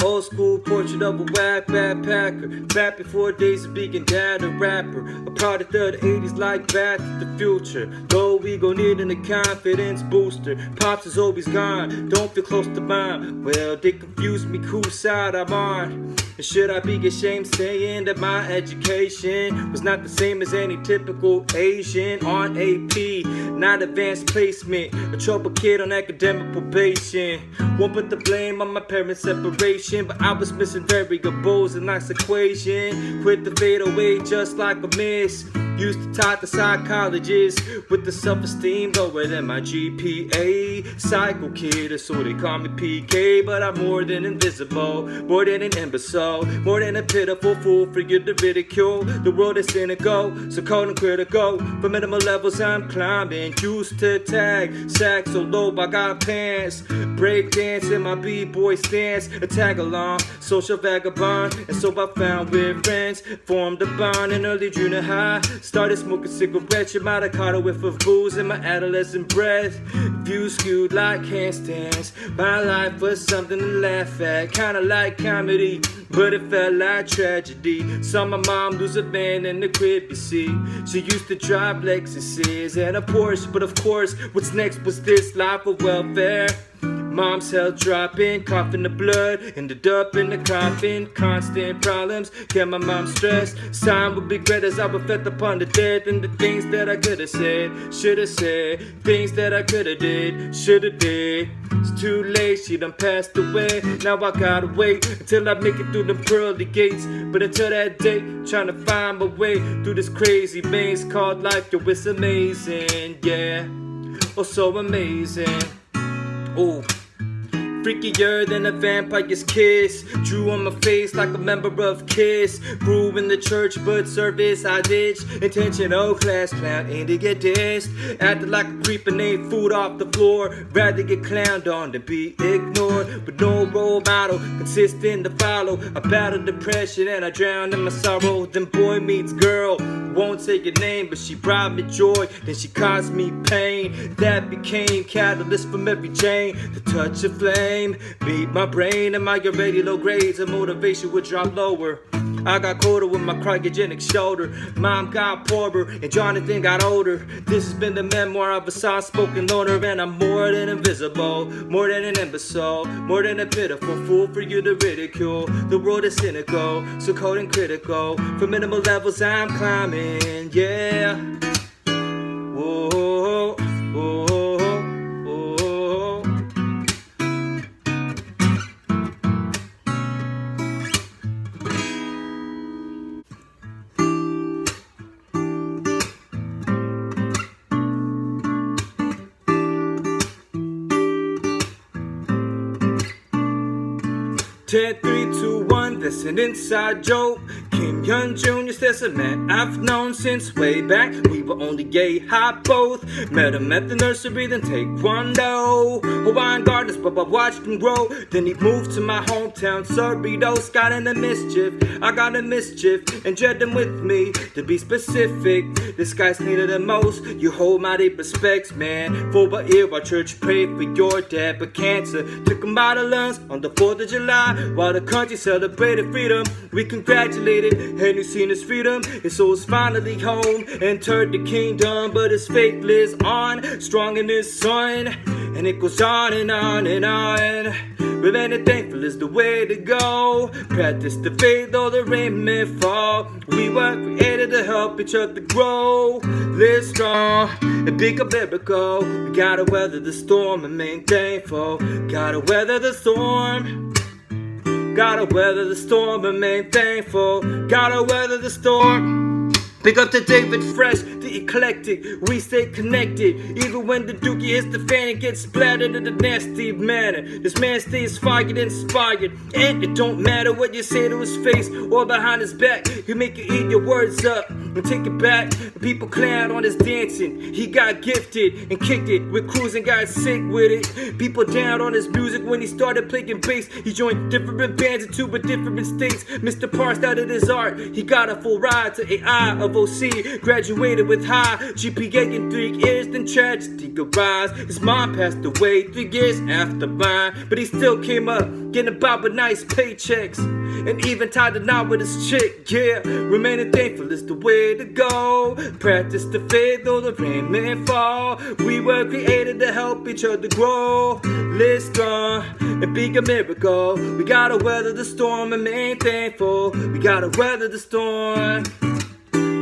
Old school portrait of a whack backpacker, back before days of being dad a rapper. A product of the 80s like Back to the Future. Low ego needing a confidence booster. Pops is always gone, don't feel close to mine. Well, they confuse me whose side I'm on. And should I be ashamed saying that my education was not the same as any typical Asian on AP? Not advanced placement, a trouble kid on academic probation. Won't put the blame on my parents' separation, but I was missing variables in this equation. Quit the fade away just like a miss. Used to talk to psychologists with the self-esteem lower than my GPA. Psycho kid, so they call me PK, but I'm more than invisible, more than an imbecile, more than a pitiful fool for you to ridicule. The world is cynical, so cold and critical. For minimal levels I'm climbing, used to tag, sack so low I got pants. Break dance in my b-boy stance, a tag along, social vagabond. And so I found weird friends, formed a bond in early junior high. Started smoking cigarettes, you might have caught a whiff of booze in my adolescent breath. Views skewed like handstands. My life was something to laugh at, kinda like comedy, but it felt like tragedy. Saw my mom lose a man in the crib, you see. She used to drive Lexuses and a Porsche, but of course, what's next was this life of welfare. Mom's health dropping, coughing the blood, ended up in the coffin. Constant problems, kept my mom stressed. Time would be great as I reflect upon the death and the things that I could have said, should have said. Things that I could have did, should have did. It's too late, she done passed away. Now I gotta wait until I make it through the pearly gates. But until that day, trying to find my way through this crazy maze called life. Yo, it's amazing, yeah. Oh, so amazing. Ooh. Freakier than a vampire's kiss. Drew on my face like a member of Kiss. Grew in the church but service I ditched. Intentional class clown ain't to get dissed. Acted like a creep and ate food off the floor. Rather get clowned on than be ignored. But no role model consistent to follow. I battled depression and I drowned in my sorrow. Then boy meets girl, won't say your name, but she brought me joy, then she caused me pain. That became catalyst from every chain. The touch of flame beat my brain, and my already low grades and motivation would drop lower. I got colder with my cryogenic shoulder. Mom got poorer and Jonathan got older. This has been the memoir of a soft-spoken loner, and I'm more than invisible, more than an imbecile, more than a pitiful fool for you to ridicule. The world is cynical, so cold and critical. For minimal levels I'm climbing, yeah. Whoa, whoa, whoa. 10, 3, 2, 1, that's an inside joke. Kim Young Jr. says a man I've known since way back. We were only gay high both. Met him at the nursery, then taekwondo. Hawaiian gardens, but I watched him grow. Then he moved to my hometown, Cerritos. Got into mischief, I got in mischief, and dread him with me. To be specific, this guy's needed the most. You hold my deep respects, man. For a year, our church prayed for your dad, but cancer took him by the lungs on the 4th of July. While the country celebrated freedom, we congratulated and you seen his freedom. His soul's finally home, entered the kingdom, but his faith lives on, strong in his son. And it goes on and on and on. Remaining thankful is the way to go. Practice the faith though the rain may fall. We were created to help each other grow. Live strong and pick up miracle. We gotta weather the storm and remain thankful. Gotta weather the storm. Gotta weather the storm and remain thankful. Gotta weather the storm. Big up to David Fresh, the eclectic. We stay connected, even when the dookie hits the fan and gets splattered in a nasty manner. This man stays fired, inspired, and it don't matter what you say to his face or behind his back. You make you eat your words up. and take it back. People clown on his dancing. He got gifted and kicked it with crews and got sick with it. People down on his music when he started playing bass. He joined different bands in 2 but different states. Mr. Parr started his art. He got a full ride to AI of OC. Graduated with high GPA in 3 years. Then tragedy arise. His mom passed away 3 years after mine, but he still came up getting about with nice paychecks. And even tied a knot with his chick, yeah. Remaining thankful is the way to go. Practice the faith though the rain may fall. We were created to help each other grow. Live strong and be a miracle. We gotta weather the storm and remain thankful. We gotta weather the storm.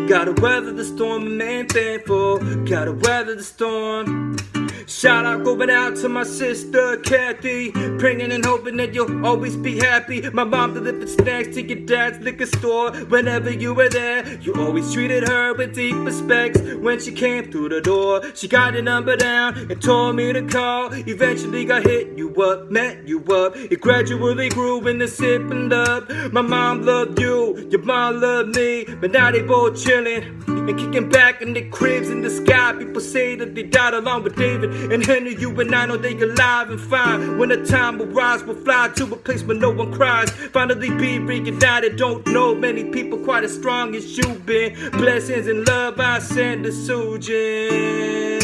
Gotta weather the storm and remain thankful. Gotta weather the storm. Shout out going out to my sister Kathy, praying and hoping that you'll always be happy. My mom delivered snacks to your dad's liquor store. Whenever you were there, you always treated her with deep respect. When she came through the door, she got your number down and told me to call. Eventually got hit you up, met you up. It gradually grew and it opened up. My mom loved you, your mom loved me, but now they both chilling and kicking back in their cribs in the sky. People say that they died along with David and Henry. You and I know they alive and fine. When the time will rise, we'll fly to a place where no one cries. Finally be reunited. Don't know many people quite as strong as you've been. Blessings and love I send to Sujin.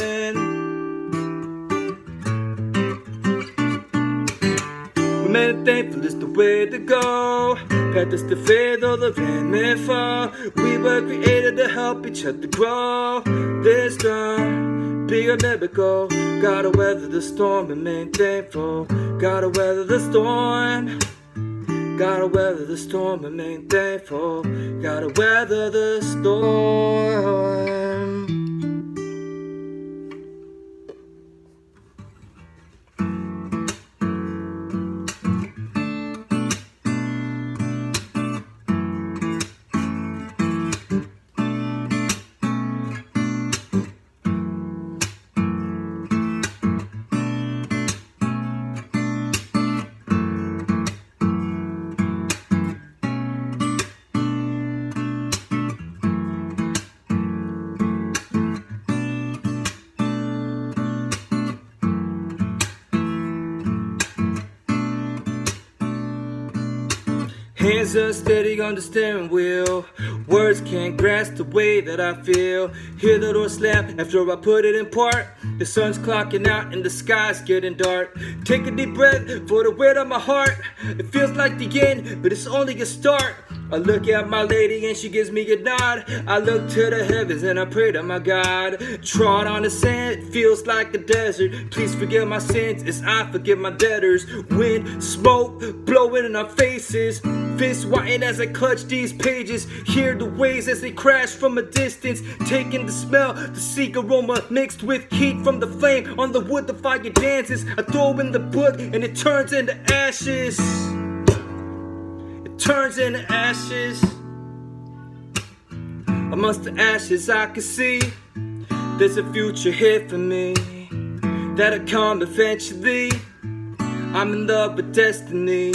Remain thankful is the way to go. Practice the faith though the rain may fall. We were created to help each other grow. This strong, be a miracle. Gotta weather the storm, remain thankful. Gotta weather the storm. Gotta weather the storm, remain thankful. Gotta weather the storm. Hands unsteady on the steering wheel. Words can't grasp the way that I feel. Hear the door slam after I put it in park. The sun's clocking out and the sky's getting dark. Take a deep breath for the weight of my heart. It feels like the end, but it's only a start. I look at my lady and she gives me a nod. I look to the heavens and I pray to my God. Trod on the sand, it feels like a desert. Please forgive my sins as I forgive my debtors. Wind, smoke, blowing in our faces. Fists whiten as I clutch these pages. Hear the waves as they crash from a distance. Taking the smell, the seek aroma mixed with heat from the flame. On the wood the fire dances. I throw in the book and it turns into ashes. Turns into ashes. Amongst the ashes I can see there's a future here for me that'll come eventually. I'm in love with destiny.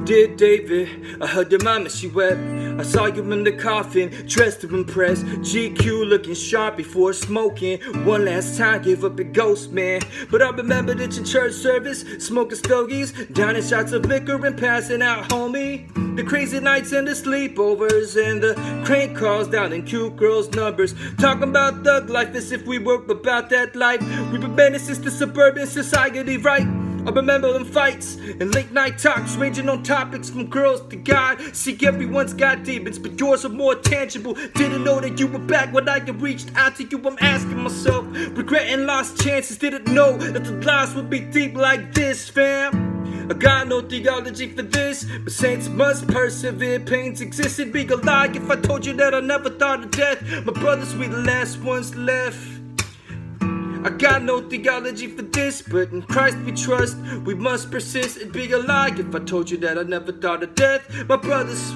Dear David, I heard your mama, she wept. I saw you in the coffin, dressed to impress. GQ looking sharp before smoking. One last time, give up a ghost, man. But I remembered it in church service, smoking stogies, downing shots of liquor and passing out, homie. The crazy nights and the sleepovers and the crank calls down in cute girls' numbers. Talking about thug life as if we were about that life. We've been menaces to suburban society, right? I remember them fights and late night talks ranging on topics from girls to God. See, everyone's got demons, but yours are more tangible. Didn't know that you were back when I had reached out to you. I'm asking myself, regretting lost chances. Didn't know that the lives would be deep like this, fam. I got no theology for this, but saints must persevere. Pains exist, it'd be a lie if I told you that I never thought of death. My brothers, we the last ones left. I got no theology for this, but in Christ we trust. We must persist. It'd be a lie if I told you that I never thought of death. My brothers,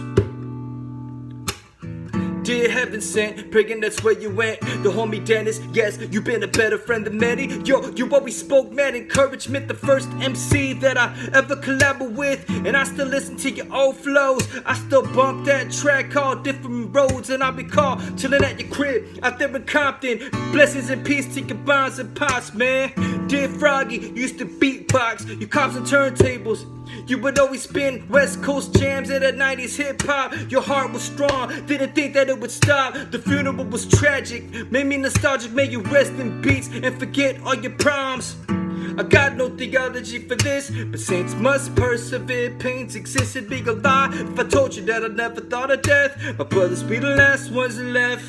Dear heaven sent, praying that's where you went. The homie Dennis, yes, you been a better friend than many. Yo, you always spoke mad encouragement. The first MC that I ever collabed with. And I still listen to your old flows. I still bump that track called Different Roads. And I recall chilling at your crib out there in Compton. Blessings and peace to your bonds and pots, man. Dear Froggy, you used to beatbox. You cops and turntables. You would always spin West Coast jams in the 90s hip-hop. Your heart was strong, didn't think that it would stop. The funeral was tragic, made me nostalgic. Made you rest in peace and forget all your proms. I got no theology for this, but saints must persevere. Pains exist, it'd be a lie if I told you that I never thought of death. My brothers be the last ones left.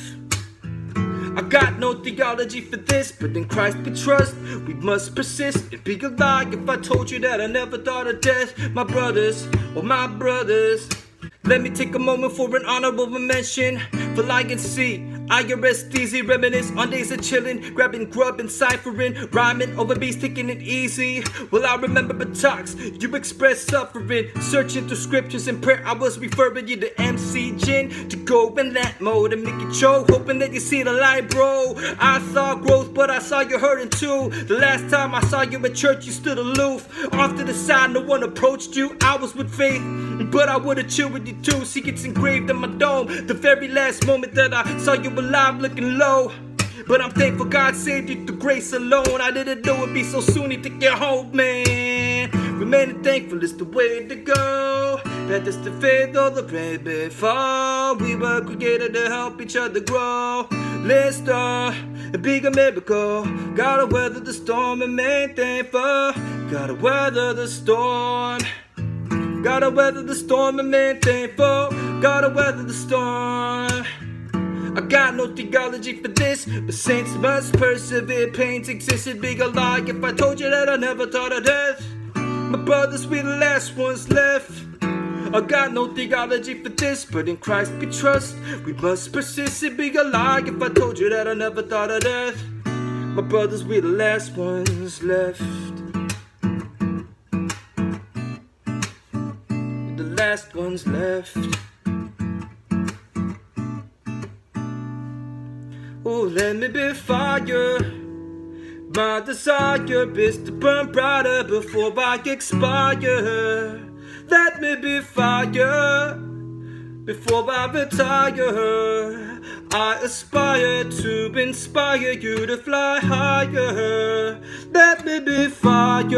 I got no theology for this, but in Christ we trust. We must persist. It'd be a lie if I told you that I never thought of death. My brothers, oh my brothers. Let me take a moment for an honorable mention for Lion C. IRS DZ, reminisce on days of chillin', grabbing grub and ciphering, rhyming over beats, taking it easy. Well, I remember the talks, you expressed suffering, searching through scriptures and prayer. I was referring you to MC Jin to go in that mode and make it show, hoping that you see the light, bro. I saw growth, but I saw you hurting too. The last time I saw you at church, you stood aloof. Off to the side, no one approached you. I was with faith, but I would've chilled with you too. Secrets engraved in my dome. The very last moment that I saw you alive, looking low. But I'm thankful God saved you through grace alone. I didn't know it'd be so soon. You take your hope, man. Remaining thankful is the way to go. That is the faith of the prayer before. We were created to help each other grow. Let's start a bigger miracle. Gotta weather the storm and remain thankful. Gotta weather the storm. Gotta weather the storm and remain thankful. Gotta weather the storm. I got no theology for this, but saints must persevere. Pains exist, it'd be a lie if I told you that I never thought of death. My brothers, we the last ones left. I got no theology for this, but in Christ we trust. We must persist, it'd be a lie if I told you that I never thought of death. My brothers, we the last ones left. The last ones left. Oh, let me be fire. My desire is to burn brighter before I expire. Let me be fire before I retire. I aspire to inspire you to fly higher. Let me be fire.